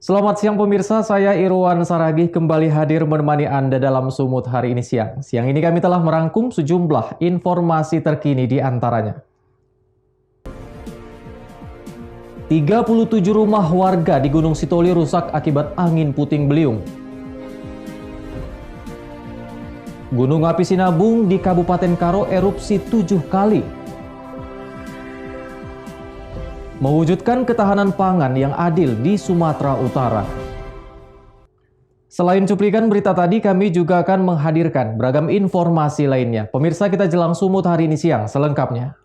Selamat siang pemirsa, saya Irwan Saragih kembali hadir menemani Anda dalam Sumut hari ini siang. Siang ini kami telah merangkum sejumlah informasi terkini di antaranya. 37 rumah warga di Gunung Sitoli rusak akibat angin puting beliung. Gunung api Sinabung di Kabupaten Karo erupsi 7 kali. Mewujudkan ketahanan pangan yang adil di Sumatera Utara. Selain cuplikan berita tadi, kami juga akan menghadirkan beragam informasi lainnya. Pemirsa, kita jelang Sumut hari ini siang selengkapnya.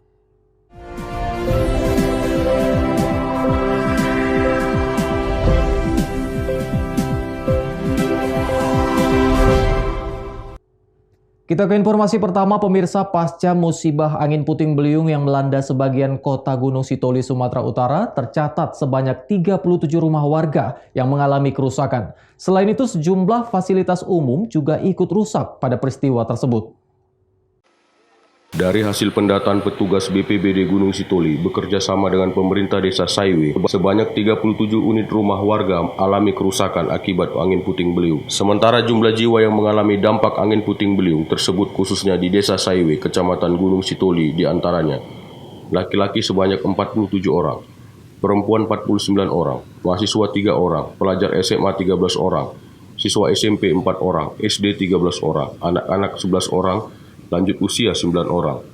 Kita ke informasi pertama pemirsa, pasca musibah angin puting beliung yang melanda sebagian kota Gunung Sitoli, Sumatera Utara, tercatat sebanyak 37 rumah warga yang mengalami kerusakan. Selain itu, sejumlah fasilitas umum juga ikut rusak pada peristiwa tersebut. Dari hasil pendataan petugas BPBD Gunung Sitoli bekerja sama dengan pemerintah desa Saiwe, sebanyak 37 unit rumah warga alami kerusakan akibat angin puting beliung. Sementara jumlah jiwa yang mengalami dampak angin puting beliung tersebut khususnya di desa Saiwe, kecamatan Gunung Sitoli diantaranya laki-laki sebanyak 47 orang, perempuan 49 orang, mahasiswa 3 orang, pelajar SMA 13 orang, siswa SMP 4 orang, SD 13 orang, anak-anak 11 orang, lanjut usia 9 orang,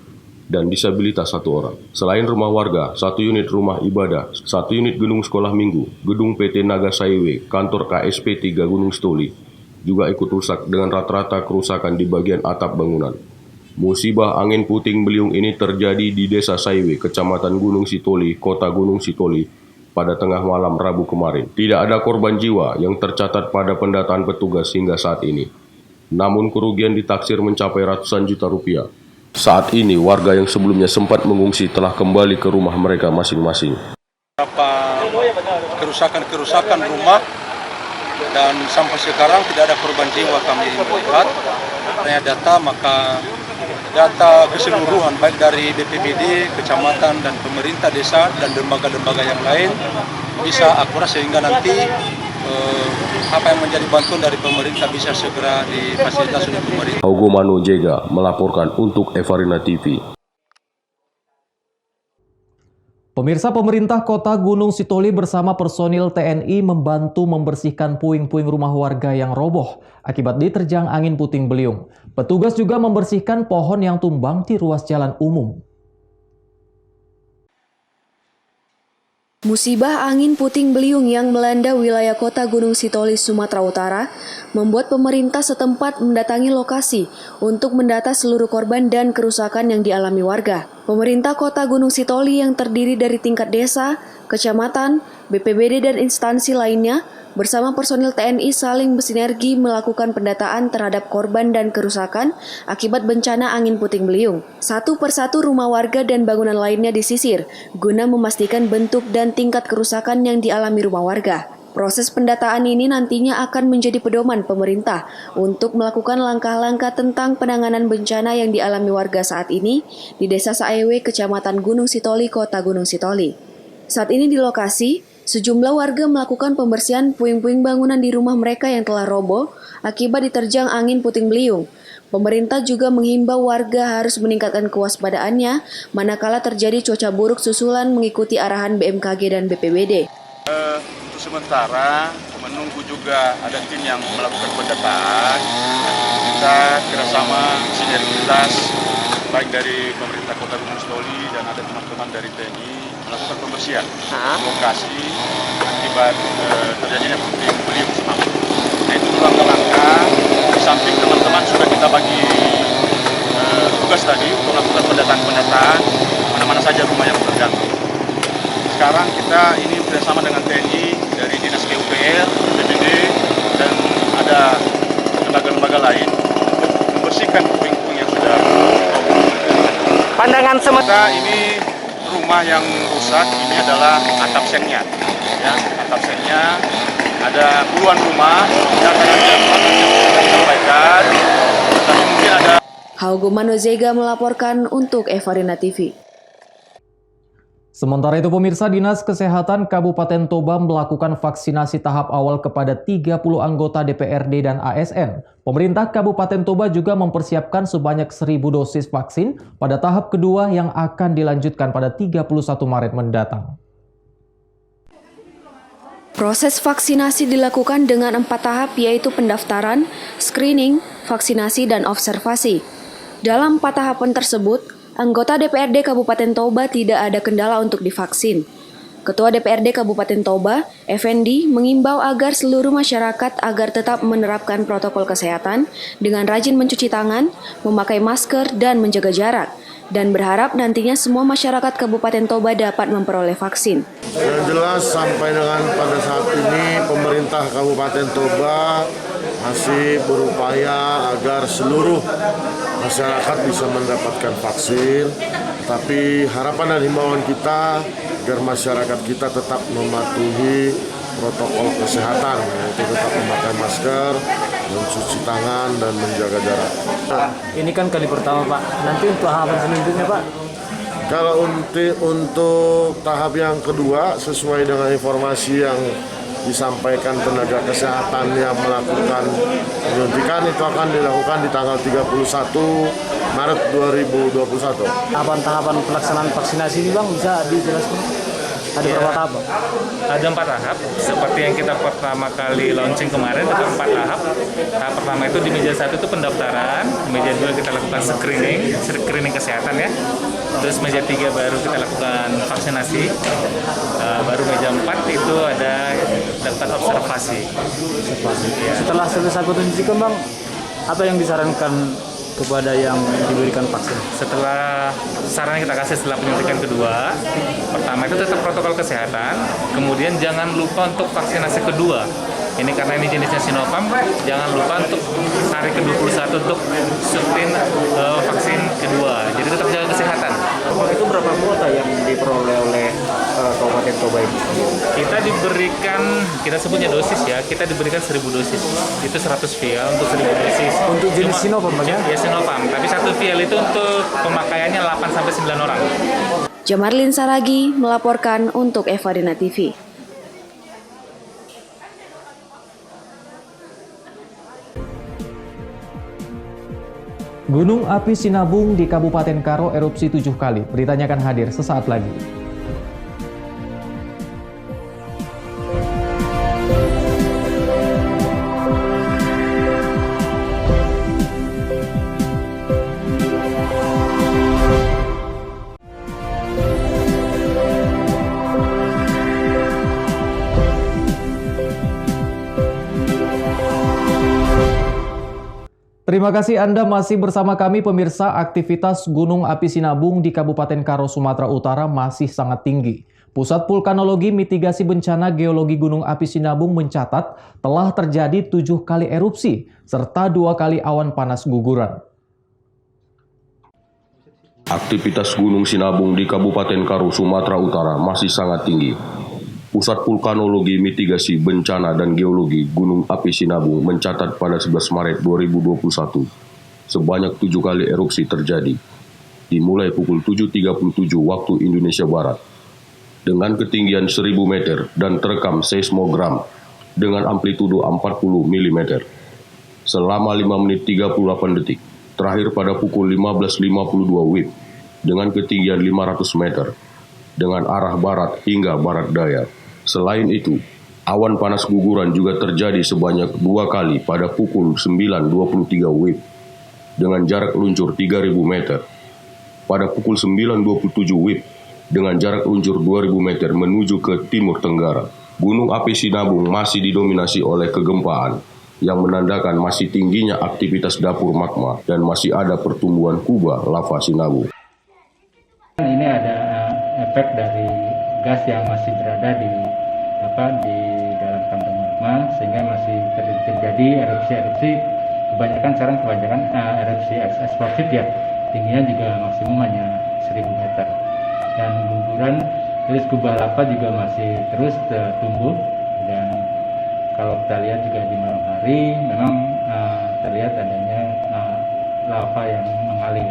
dan disabilitas 1 orang. Selain rumah warga, 1 unit rumah ibadah, 1 unit gedung sekolah minggu, gedung PT Naga Saiwe, kantor KSP 3 Gunung Sitoli, juga ikut rusak dengan rata-rata kerusakan di bagian atap bangunan. Musibah angin puting beliung ini terjadi di desa Saiwe, kecamatan Gunung Sitoli, kota Gunung Sitoli, pada tengah malam Rabu kemarin. Tidak ada korban jiwa yang tercatat pada pendataan petugas hingga saat ini. Namun kerugian ditaksir mencapai ratusan juta rupiah. Saat ini warga yang sebelumnya sempat mengungsi telah kembali ke rumah mereka masing-masing. Kerusakan rumah dan sampai sekarang tidak ada korban jiwa kami melihat. Data keseluruhan baik dari BPBD, kecamatan dan pemerintah desa dan lembaga-lembaga yang lain bisa akurat sehingga nanti apa yang menjadi bantuan dari pemerintah bisa segera difasilitasi oleh pemerintah. Haugomano Jega melaporkan untuk Evarina TV. Pemirsa, pemerintah kota Gunung Sitoli bersama personil TNI membantu membersihkan puing-puing rumah warga yang roboh akibat diterjang angin puting beliung. Petugas juga membersihkan pohon yang tumbang di ruas jalan umum. Musibah angin puting beliung yang melanda wilayah kota Gunung Sitoli, Sumatera Utara, membuat pemerintah setempat mendatangi lokasi untuk mendata seluruh korban dan kerusakan yang dialami warga. Pemerintah kota Gunung Sitoli yang terdiri dari tingkat desa, kecamatan, BPBD dan instansi lainnya, bersama personil TNI saling bersinergi melakukan pendataan terhadap korban dan kerusakan akibat bencana angin puting beliung. Satu persatu rumah warga dan bangunan lainnya disisir guna memastikan bentuk dan tingkat kerusakan yang dialami rumah warga. Proses pendataan ini nantinya akan menjadi pedoman pemerintah untuk melakukan langkah-langkah tentang penanganan bencana yang dialami warga saat ini di Desa Saiwe, Kecamatan Gunung Sitoli, Kota Gunung Sitoli. Saat ini di lokasi, sejumlah warga melakukan pembersihan puing-puing bangunan di rumah mereka yang telah roboh akibat diterjang angin puting beliung. Pemerintah juga menghimbau warga harus meningkatkan kewaspadaannya manakala terjadi cuaca buruk susulan mengikuti arahan BMKG dan BPBD. Untuk sementara menunggu juga ada tim yang melakukan pendataan. Kita kerjasama sinergitas baik dari pemerintah Kota Gunung Sitoli dan ada teman-teman dari TNI melakukan pembersihan lokasi akibat terjadinya puting beliung semalam. Nah itu langkah-langkah. Di samping teman-teman sudah kita bagi tugas tadi untuk melakukan pendataan mana-mana saja rumah yang terganggu. Sekarang kita ini bersama dengan TNI dari Dinas PUPR, BPBD dan ada lembaga-lembaga lain untuk membersihkan puing-puing yang sudah pandangan sementara ini. Rumah yang rusak ini adalah atap sengnya, ya, atap sengnya ada puluhan rumah yang akan disampaikan, tapi mungkin ada. Haugomano Jega melaporkan untuk Evarina TV. Sementara itu pemirsa, Dinas Kesehatan Kabupaten Toba melakukan vaksinasi tahap awal kepada 30 anggota DPRD dan ASN. Pemerintah Kabupaten Toba juga mempersiapkan sebanyak 1.000 dosis vaksin pada tahap kedua yang akan dilanjutkan pada 31 Maret mendatang. Proses vaksinasi dilakukan dengan 4 tahap, yaitu pendaftaran, screening, vaksinasi, dan observasi. Dalam 4 tahapan tersebut, anggota DPRD Kabupaten Toba tidak ada kendala untuk divaksin. Ketua DPRD Kabupaten Toba, Effendi, mengimbau agar seluruh masyarakat agar tetap menerapkan protokol kesehatan dengan rajin mencuci tangan, memakai masker, dan menjaga jarak, dan berharap nantinya semua masyarakat Kabupaten Toba dapat memperoleh vaksin. Yang jelas sampai dengan pada saat ini pemerintah Kabupaten Toba masih berupaya agar seluruh masyarakat bisa mendapatkan vaksin. Tapi harapan dan himbauan kita agar masyarakat kita tetap mematuhi protokol kesehatan, yaitu tetap memakai masker, mencuci tangan, dan menjaga jarak. Ini kan kali pertama Pak, nanti untuk tahapan selanjutnya Pak? Kalau untuk tahap yang kedua, sesuai dengan informasi yang disampaikan tenaga kesehatan yang melakukan penyuntikan, itu akan dilakukan di tanggal 31 Maret 2021. Tahapan pelaksanaan vaksinasi ini Bang, bisa dijelaskan? Ada berapa tahap Bang? Ada 4 tahap, seperti yang kita pertama kali launching kemarin, ada 4 tahap. Tahap pertama itu di meja 1 itu pendaftaran, di meja 2 kita lakukan screening kesehatan ya. Terus meja 3 baru kita lakukan vaksinasi, baru meja 4 itu ada daftar observasi. Ya. Setelah selesai penyuntikan Bang, apa yang disarankan kepada yang diberikan vaksin? Setelah saran yang kita kasih setelah penyuntikan kedua, pertama itu tetap protokol kesehatan, kemudian jangan lupa untuk vaksinasi kedua. Ini karena ini jenisnya Sinopharm, jangan lupa untuk hari ke-21 untuk suntik vaksin kedua. Jadi tetap jaga kesehatan. Itu berapa kuota yang diperoleh oleh Kabupaten Toba ini? Kita diberikan, kita sebutnya dosis ya, kita diberikan 1.000 dosis. Itu 100 vial untuk 1.000 dosis. Untuk jenis Sinopharm Bang ya? Ya Sinopharm, tapi 1 vial itu untuk pemakaiannya 8-9 orang. Jamarlin Saragi melaporkan untuk Evadina TV. Gunung api Sinabung di Kabupaten Karo erupsi 7 kali. Beritanya akan hadir sesaat lagi. Terima kasih Anda masih bersama kami pemirsa. Aktivitas Gunung Api Sinabung di Kabupaten Karo, Sumatera Utara masih sangat tinggi. Pusat Vulkanologi Mitigasi Bencana Geologi Gunung Api Sinabung mencatat telah terjadi 7 kali erupsi serta 2 kali awan panas guguran. Aktivitas Gunung Sinabung di Kabupaten Karo, Sumatera Utara masih sangat tinggi. Pusat Vulkanologi Mitigasi Bencana dan Geologi Gunung Api Sinabung mencatat pada 11 Maret 2021 sebanyak 7 kali erupsi terjadi, dimulai pukul 7.37 waktu Indonesia Barat, dengan ketinggian 1000 meter dan terekam seismogram dengan amplitudo 40 mm selama 5 menit 38 detik, terakhir pada pukul 15.52 WIB dengan ketinggian 500 meter dengan arah barat hingga barat daya. Selain itu, awan panas guguran juga terjadi sebanyak 2 kali pada pukul 9.23 WIB dengan jarak luncur 3.000 meter, pada pukul 9.27 WIB dengan jarak luncur 2.000 meter menuju ke timur tenggara. Gunung Api Sinabung masih didominasi oleh kegempaan yang menandakan masih tingginya aktivitas dapur magma dan masih ada pertumbuhan kuba lava Sinabung. Ini ada efek dari gas yang masih berada di dalam kantong magma, sehingga masih terjadi erupsi-erupsi. Kebanyakan erupsi eksplosif ya, tingginya juga maksimum hanya 1000 meter. Dan guguran terus kubah lava juga masih terus tumbuh, dan kalau kita lihat juga di malam hari memang terlihat adanya lava yang mengalir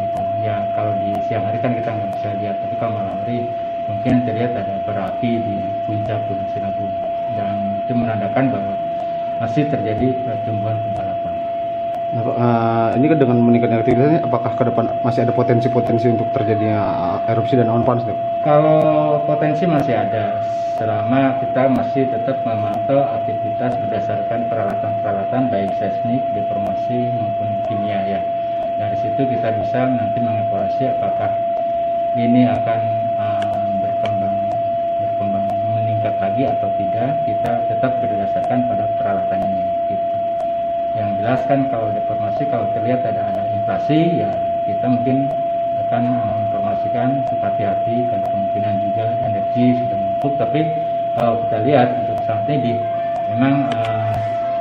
gitu. Ya kalau di siang hari kan kita nggak bisa bisa lihat. Tapi kalau malam hari mungkin terlihat ada berapi di puncak Gunung Sinabung, dan itu menandakan bahwa masih terjadi pertumbuhan kegelapan. Nah, ini kan dengan meningkatnya aktivitasnya, apakah ke depan masih ada potensi-potensi untuk terjadinya erupsi dan awan panas? Kalau potensi masih ada, selama kita masih tetap memantau aktivitas berdasarkan peralatan-peralatan baik seismik, deformasi maupun kimia ya. Dari situ kita bisa nanti mengevaluasi apakah ini akan berkembang meningkat lagi atau tidak. Kita tetap berdasarkan pada peralatan ini. Gitu. Yang jelas kan kalau deformasi, kalau terlihat ada inflasi, ya kita mungkin akan menginformasikan hati-hati kalau kemungkinan juga energi sudah menumpuk. Tapi kalau kita lihat untuk saat ini memang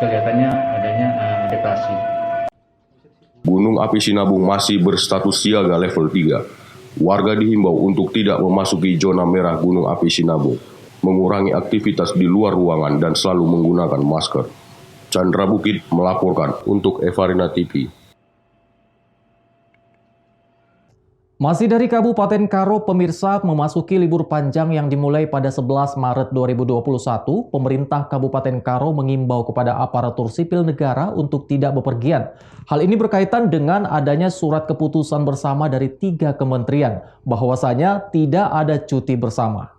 kelihatannya adanya deflasi. Gunung api Sinabung masih berstatus siaga level 3. Warga dihimbau untuk tidak memasuki zona merah Gunung api Sinabung, mengurangi aktivitas di luar ruangan dan selalu menggunakan masker. Chandra Bukit melaporkan untuk Evarina TV. Masih dari Kabupaten Karo, pemirsa, memasuki libur panjang yang dimulai pada 11 Maret 2021, pemerintah Kabupaten Karo mengimbau kepada aparatur sipil negara untuk tidak bepergian. Hal ini berkaitan dengan adanya surat keputusan bersama dari 3 kementerian, bahwasanya tidak ada cuti bersama.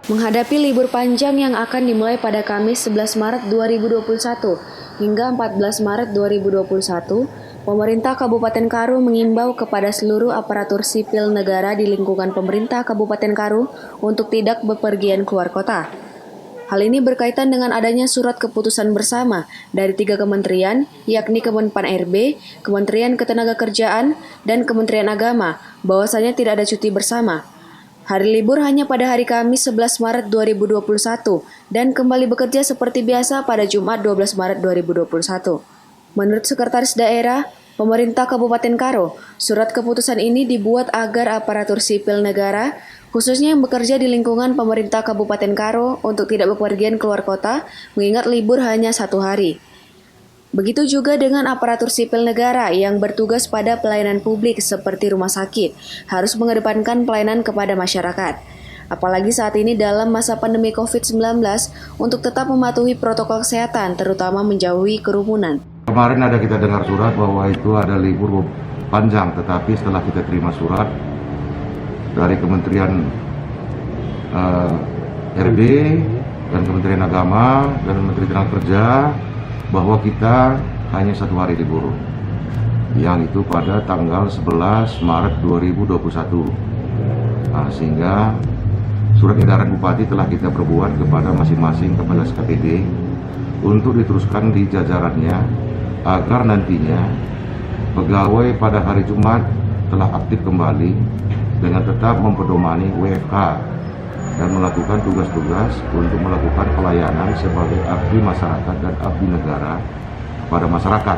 Menghadapi libur panjang yang akan dimulai pada Kamis 11 Maret 2021 hingga 14 Maret 2021, pemerintah Kabupaten Karo mengimbau kepada seluruh aparatur sipil negara di lingkungan pemerintah Kabupaten Karo untuk tidak bepergian keluar kota. Hal ini berkaitan dengan adanya surat keputusan bersama dari 3 kementerian, yakni Kemenpan RB, Kementerian Ketenagakerjaan, dan Kementerian Agama, bahwasanya tidak ada cuti bersama. Hari libur hanya pada hari Kamis 11 Maret 2021 dan kembali bekerja seperti biasa pada Jumat 12 Maret 2021. Menurut Sekretaris Daerah Pemerintah Kabupaten Karo, surat keputusan ini dibuat agar aparatur sipil negara, khususnya yang bekerja di lingkungan pemerintah Kabupaten Karo, untuk tidak bepergian keluar kota, mengingat libur hanya 1 hari. Begitu juga dengan aparatur sipil negara yang bertugas pada pelayanan publik seperti rumah sakit, harus mengedepankan pelayanan kepada masyarakat. Apalagi saat ini dalam masa pandemi COVID-19 untuk tetap mematuhi protokol kesehatan, terutama menjauhi kerumunan. Kemarin ada kita dengar surat bahwa itu ada libur panjang, tetapi setelah kita terima surat dari Kementerian RB dan Kementerian Agama dan Menteri Tenaga bahwa kita hanya 1 hari libur, yang itu pada tanggal 11 Maret 2021. Sehingga surat edaran Bupati telah kita perbuat kepada masing-masing kepala SKPD untuk diteruskan di jajarannya, agar nantinya pegawai pada hari Jumat telah aktif kembali dengan tetap mempedomani WFH dan melakukan tugas-tugas untuk melakukan pelayanan sebagai abdi masyarakat dan abdi negara kepada masyarakat.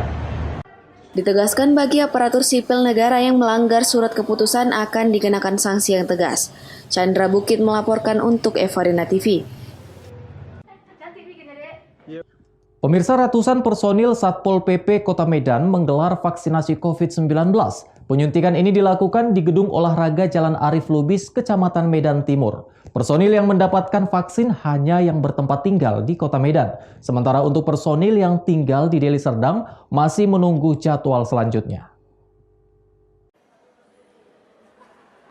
Ditegaskan bagi aparatur sipil negara yang melanggar surat keputusan akan dikenakan sanksi yang tegas. Chandra Bukit melaporkan untuk Evarina TV. Pemirsa, ratusan personil Satpol PP Kota Medan menggelar vaksinasi COVID-19. Penyuntikan ini dilakukan di Gedung Olahraga Jalan Arif Lubis, Kecamatan Medan Timur. Personil yang mendapatkan vaksin hanya yang bertempat tinggal di Kota Medan. Sementara untuk personil yang tinggal di Deli Serdang masih menunggu jadwal selanjutnya.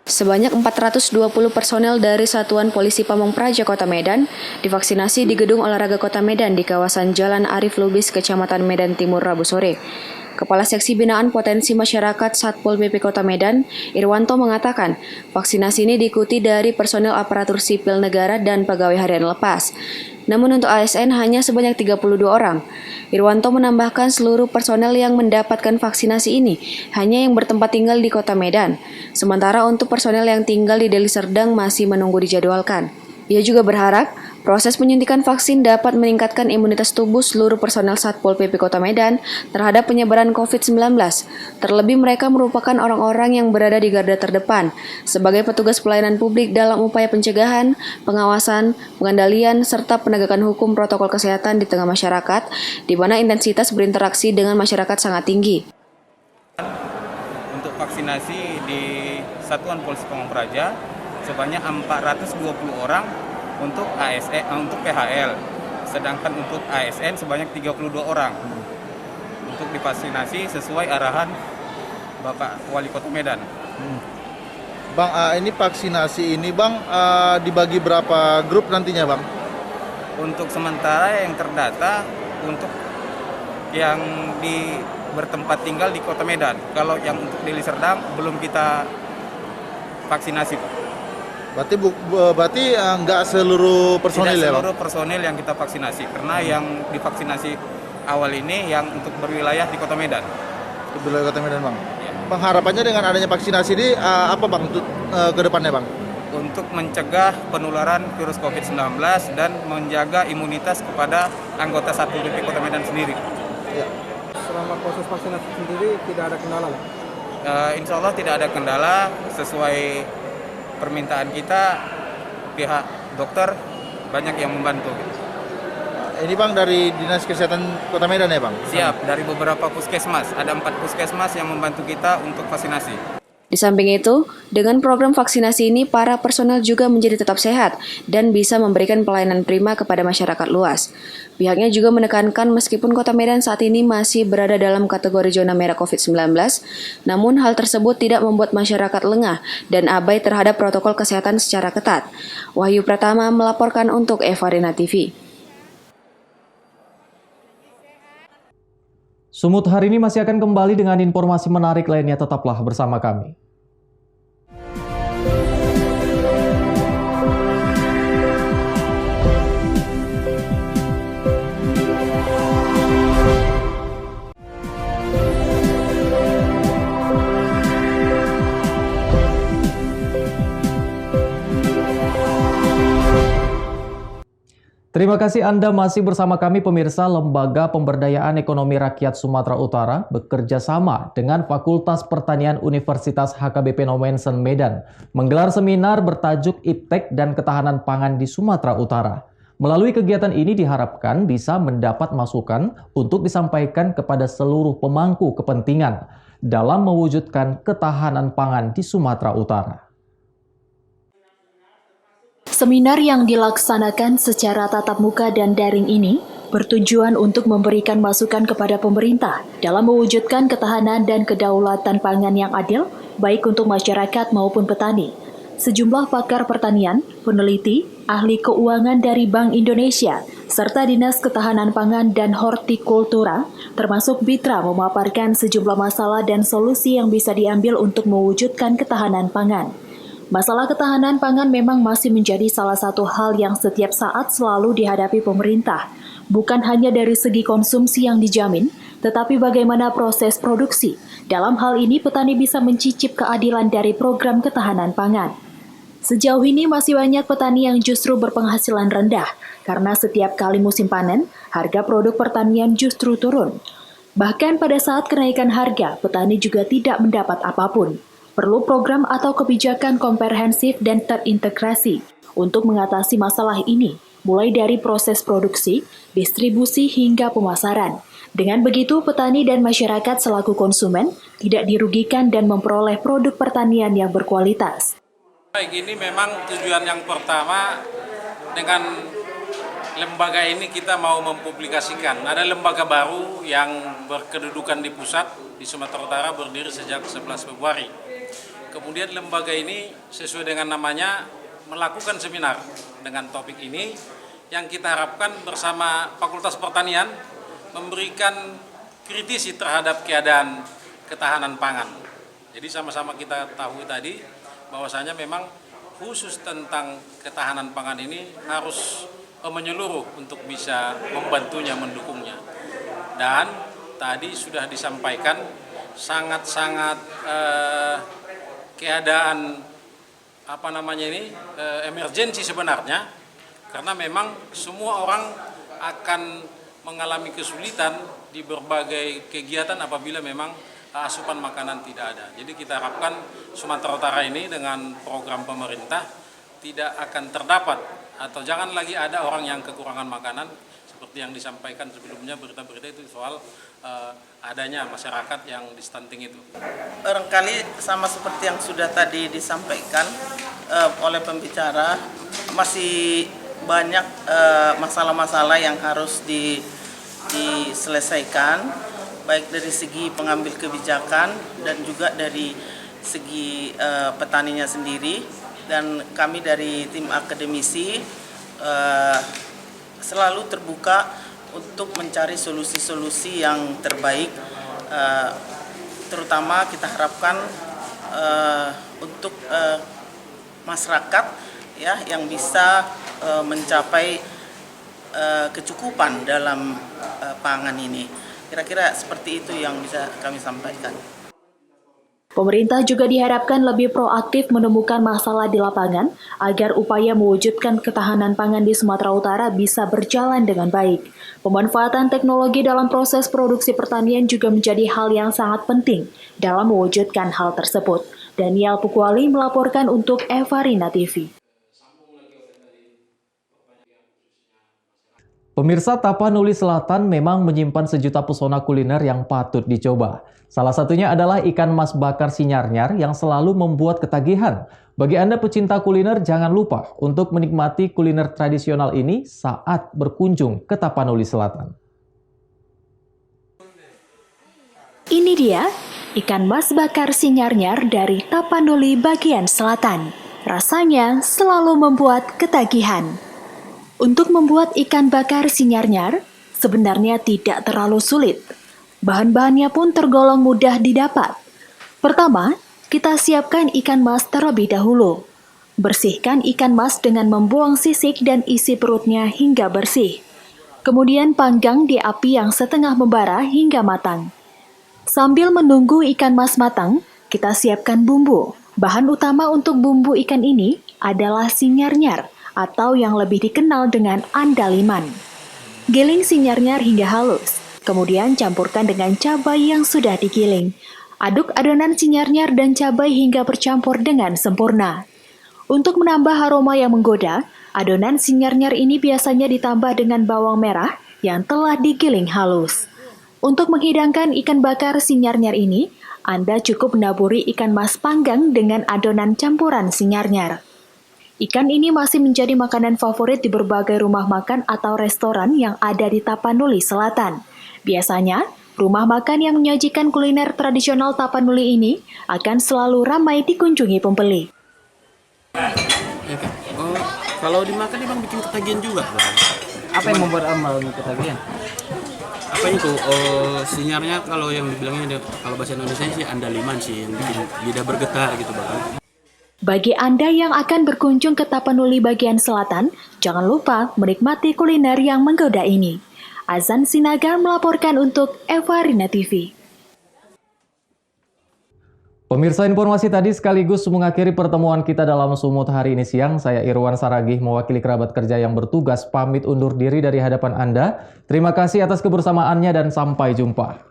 Sebanyak 420 personel dari Satuan Polisi Pamong Praja Kota Medan divaksinasi di Gedung Olahraga Kota Medan di kawasan Jalan Arif Lubis, Kecamatan Medan Timur, Rabu sore. Kepala Seksi Binaan Potensi Masyarakat Satpol PP Kota Medan, Irwanto, mengatakan vaksinasi ini diikuti dari personel aparatur sipil negara dan pegawai harian lepas. Namun untuk ASN hanya sebanyak 32 orang. Irwanto menambahkan seluruh personel yang mendapatkan vaksinasi ini hanya yang bertempat tinggal di Kota Medan. Sementara untuk personel yang tinggal di Deli Serdang masih menunggu dijadwalkan. Ia juga berharap proses penyuntikan vaksin dapat meningkatkan imunitas tubuh seluruh personel Satpol PP Kota Medan terhadap penyebaran COVID-19. Terlebih mereka merupakan orang-orang yang berada di garda terdepan sebagai petugas pelayanan publik dalam upaya pencegahan, pengawasan, pengendalian, serta penegakan hukum protokol kesehatan di tengah masyarakat, di mana intensitas berinteraksi dengan masyarakat sangat tinggi. Untuk vaksin vaksinasi di Satuan Polisi Pamong Praja sebanyak 420 orang untuk untuk PHL, sedangkan untuk ASN sebanyak 32 orang untuk divaksinasi sesuai arahan Bapak Wali Kota Medan. Bang, ini vaksinasi ini Bang dibagi berapa grup nantinya Bang? Untuk sementara yang terdata untuk yang bertempat tinggal di Kota Medan. Kalau yang untuk di Serdang belum kita vaksinasi, Pak. Berarti nggak seluruh personil ya Bang? Seluruh personil yang kita vaksinasi, karena yang divaksinasi awal ini yang untuk berwilayah di Kota Medan. Di wilayah Kota Medan Bang? Ya. Bang, harapannya dengan adanya vaksinasi ini apa Bang untuk ke depannya Bang? Untuk mencegah penularan virus COVID-19 dan menjaga imunitas kepada anggota Satpol PP Kota Medan sendiri. Ya. Selama proses vaksinasi sendiri tidak ada kendala? Insya Allah tidak ada kendala, sesuai permintaan kita, pihak dokter banyak yang membantu. Ini Bang dari Dinas Kesehatan Kota Medan ya Bang? Siap, dari beberapa puskesmas, ada 4 puskesmas yang membantu kita untuk vaksinasi. Di samping itu, dengan program vaksinasi ini, para personel juga menjadi tetap sehat dan bisa memberikan pelayanan prima kepada masyarakat luas. Pihaknya juga menekankan meskipun Kota Medan saat ini masih berada dalam kategori zona merah COVID-19, namun hal tersebut tidak membuat masyarakat lengah dan abai terhadap protokol kesehatan secara ketat. Wahyu Pratama melaporkan untuk Evarina TV. Sumut hari ini masih akan kembali dengan informasi menarik lainnya, tetaplah bersama kami. Terima kasih Anda masih bersama kami pemirsa. Lembaga Pemberdayaan Ekonomi Rakyat Sumatera Utara bekerja sama dengan Fakultas Pertanian Universitas HKBP Nomensen Medan menggelar seminar bertajuk Iptek dan Ketahanan Pangan di Sumatera Utara. Melalui kegiatan ini diharapkan bisa mendapat masukan untuk disampaikan kepada seluruh pemangku kepentingan dalam mewujudkan ketahanan pangan di Sumatera Utara. Seminar yang dilaksanakan secara tatap muka dan daring ini bertujuan untuk memberikan masukan kepada pemerintah dalam mewujudkan ketahanan dan kedaulatan pangan yang adil, baik untuk masyarakat maupun petani. Sejumlah pakar pertanian, peneliti, ahli keuangan dari Bank Indonesia, serta Dinas Ketahanan Pangan dan Hortikultura, termasuk Bitra, memaparkan sejumlah masalah dan solusi yang bisa diambil untuk mewujudkan ketahanan pangan. Masalah ketahanan pangan memang masih menjadi salah satu hal yang setiap saat selalu dihadapi pemerintah. Bukan hanya dari segi konsumsi yang dijamin, tetapi bagaimana proses produksi. Dalam hal ini, petani bisa mencicip keadilan dari program ketahanan pangan. Sejauh ini masih banyak petani yang justru berpenghasilan rendah, karena setiap kali musim panen, harga produk pertanian justru turun. Bahkan pada saat kenaikan harga, petani juga tidak mendapat apapun. Perlu program atau kebijakan komprehensif dan terintegrasi untuk mengatasi masalah ini, mulai dari proses produksi, distribusi hingga pemasaran. Dengan begitu, petani dan masyarakat selaku konsumen tidak dirugikan dan memperoleh produk pertanian yang berkualitas. Baik, ini memang tujuan yang pertama dengan lembaga ini kita mau mempublikasikan. Ada lembaga baru yang berkedudukan di pusat di Sumatera Utara berdiri sejak 11 Februari. Kemudian lembaga ini sesuai dengan namanya melakukan seminar dengan topik ini yang kita harapkan bersama Fakultas Pertanian memberikan kritisi terhadap keadaan ketahanan pangan. Jadi sama-sama kita tahu tadi bahwasanya memang khusus tentang ketahanan pangan ini harus menyeluruh untuk bisa membantunya, mendukungnya. Dan tadi sudah disampaikan sangat-sangat keadaan emergensi sebenarnya, karena memang semua orang akan mengalami kesulitan di berbagai kegiatan apabila memang asupan makanan tidak ada. Jadi kita harapkan Sumatera Utara ini dengan program pemerintah tidak akan terdapat atau jangan lagi ada orang yang kekurangan makanan seperti yang disampaikan sebelumnya berita-berita itu soal adanya masyarakat yang di stunting itu. Barangkali sama seperti yang sudah tadi disampaikan oleh pembicara, masih banyak masalah-masalah yang harus diselesaikan, baik dari segi pengambil kebijakan dan juga dari segi petaninya sendiri. Dan kami dari tim akademisi selalu terbuka untuk mencari solusi-solusi yang terbaik, terutama kita harapkan untuk masyarakat ya yang bisa mencapai kecukupan dalam pangan ini. Kira-kira seperti itu yang bisa kami sampaikan. Pemerintah juga diharapkan lebih proaktif menemukan masalah di lapangan agar upaya mewujudkan ketahanan pangan di Sumatera Utara bisa berjalan dengan baik. Pemanfaatan teknologi dalam proses produksi pertanian juga menjadi hal yang sangat penting dalam mewujudkan hal tersebut. Daniel Pukwali melaporkan untuk Evarina TV. Pemirsa, Tapanuli Selatan memang menyimpan sejuta pesona kuliner yang patut dicoba. Salah satunya adalah ikan mas bakar Sinyarnyar yang selalu membuat ketagihan. Bagi Anda pecinta kuliner, jangan lupa untuk menikmati kuliner tradisional ini saat berkunjung ke Tapanuli Selatan. Ini dia ikan mas bakar Sinyarnyar dari Tapanuli bagian selatan. Rasanya selalu membuat ketagihan. Untuk membuat ikan bakar Sinyarnyar sebenarnya tidak terlalu sulit. Bahan-bahannya pun tergolong mudah didapat. Pertama, kita siapkan ikan mas terlebih dahulu. Bersihkan ikan mas dengan membuang sisik dan isi perutnya hingga bersih. Kemudian panggang di api yang setengah membara hingga matang. Sambil menunggu ikan mas matang, kita siapkan bumbu. Bahan utama untuk bumbu ikan ini adalah Sinyarnyar atau yang lebih dikenal dengan andaliman. Giling Sinyarnyar hingga halus. Kemudian campurkan dengan cabai yang sudah digiling. Aduk adonan Sinyarnyar dan cabai hingga bercampur dengan sempurna. Untuk menambah aroma yang menggoda, adonan Sinyarnyar ini biasanya ditambah dengan bawang merah yang telah digiling halus. Untuk menghidangkan ikan bakar Sinyarnyar ini, Anda cukup menaburi ikan mas panggang dengan adonan campuran Sinyarnyar. Ikan ini masih menjadi makanan favorit di berbagai rumah makan atau restoran yang ada di Tapanuli Selatan. Biasanya, rumah makan yang menyajikan kuliner tradisional Tapanuli ini akan selalu ramai dikunjungi pembeli. Oh, kalau dimakan emang bikin ketagihan juga, Bang. Apa yang membuat amal ketagihan? Apa itu? Sinyarnya kalau yang dibilangnya kalau bahasa Indonesia sih andaliman sih yang bikin lidah bergetar gitu, Bang. Bagi Anda yang akan berkunjung ke Tapanuli bagian selatan, jangan lupa menikmati kuliner yang menggoda ini. Azan Sinaga melaporkan untuk Evarina TV. Pemirsa, informasi tadi sekaligus mengakhiri pertemuan kita dalam Sumut hari ini siang. Saya Irwan Saragih mewakili kerabat kerja yang bertugas pamit undur diri dari hadapan Anda. Terima kasih atas kebersamaannya dan sampai jumpa.